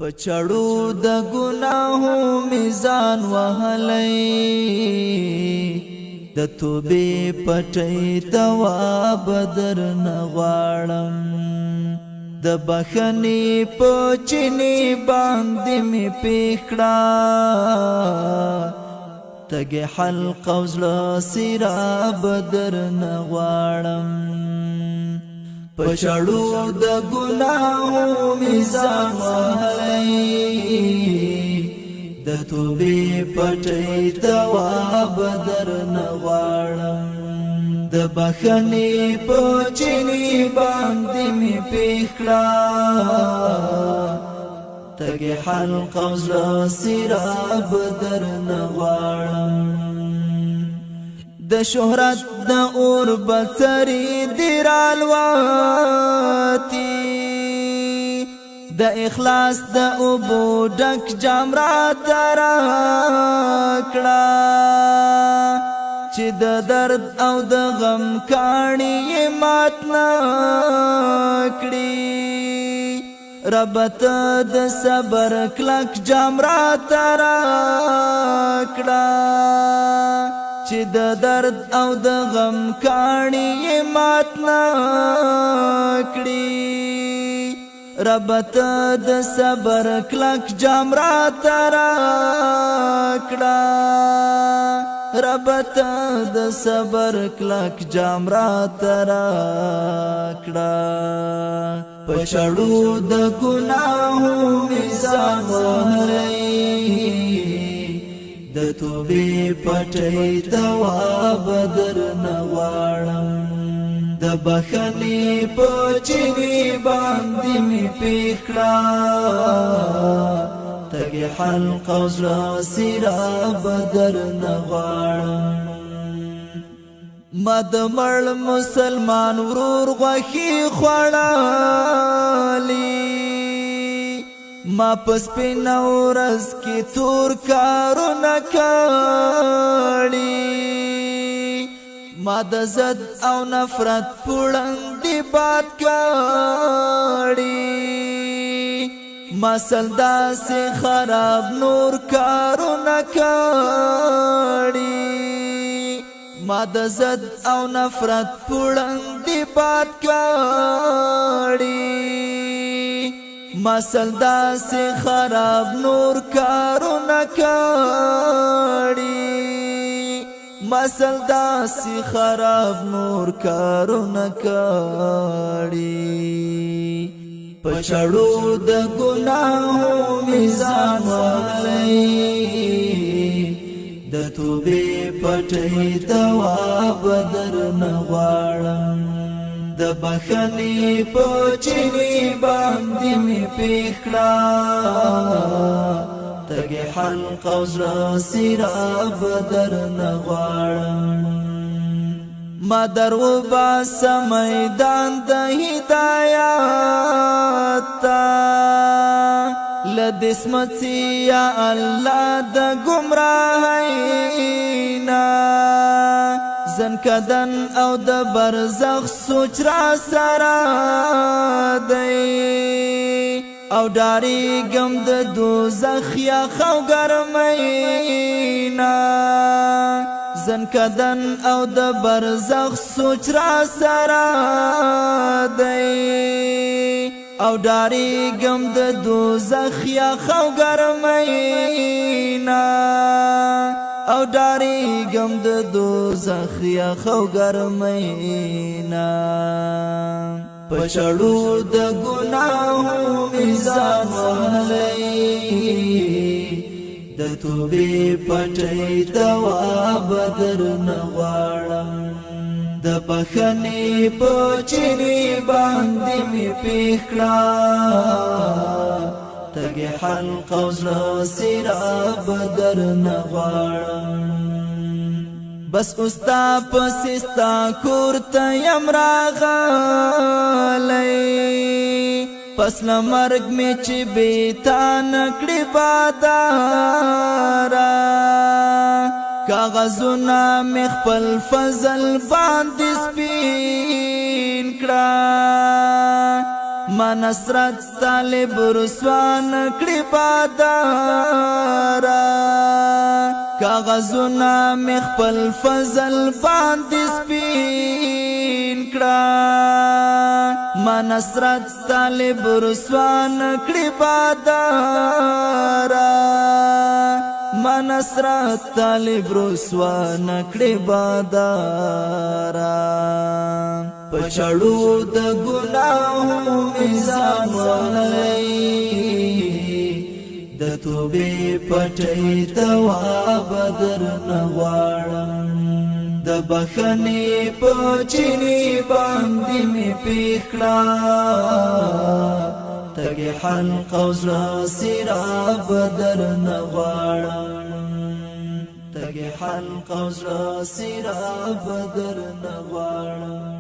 پچړو د ګناهو میزان وهلای د توبې پټي دوا بدر نغواړم د بخنی پچنی باندې می پکړه تګ حلق وزلا سرا بدر نغواړم پچړو د ګناهو میزان وهلای د توبې پټي دوا بدر نغواړم د بخنی پچنی باندې می پکړه تګ حلق وزلا سرا بدر نغواړم د شهرت د اور بڅری دیرال واتی د اخلاص د ابو ډک جامرا تراکړه چې د درد او د غم کاڼي مات نکړي رب ته د صبر کلک جامرا تراکړه چې د درد او د غم کاڼي مات نکړي رب ته د صبر کلک جامرا تراکړه رب ته د صبر کلک جامرا تراکړه پچړو د ګناهو میزان وهلای د توبې پټي دوا بدر نغواړم د بخنی پچنی باندې می پکړه تګ حلق وزلا سرا بدر نغواړم مد مړ مسلمان ورور غوښي خوړالی ما پس په نورز کې تور کارونه کړي ما د زد او نفرت پړندې باد کړي ما سلدا سے خراب نور کارونه کړي ما د زد او نفرت پړندې باد کړي مسلدا سے خراب نور کارونه کړي مسلدا سے خراب نور کارونه کړي پچړو د ګناهو میزان وهلای د توبې پټي دوا بدر نغواړم د بخنی پچنی باندې می پکړه تګ حلق وزلا سرا بدر نغواړم ما درو باس میدان د هدایت تا لدسمتی یا الله د گمراهینا زنکدن او د برزخ سوچ را سره دی او داری گم د دوزخ یا خو ګرمینا زنکدن او د برزخ سوچ را سره دی او داری گم د دوزخ یا خو ګرمینا او داری گم د دوزخ یا خو ګرمینا پچړو د ګناهو میزان وهلای د توبې پټي دوا بدر نغواړم د بخنی پچنی باندې می پکړه تګ حلق وزلا سرا بدر نغواړم بس استا پسستا کورته یم راغلی پس لمرګ می چې بیتا نکړي بادارا کاغذونه می خپل فضل باندې سپین کړه ما نصرت طالب رسوان کړي بادارا کاغذونه مې خپل فضل باندې سپین کړه ما نصرت طالب رسوان کړي بادارا ما نصرت طالب رسوان کړي بادارا پچړو د ګناهو میزان ولای د توبې پټي تواب در نغواړم د بخنې پچني باندې می پخړه تګي حلق او زړه سراب در نغواړم تګي حلق او زړه سراب در نغواړم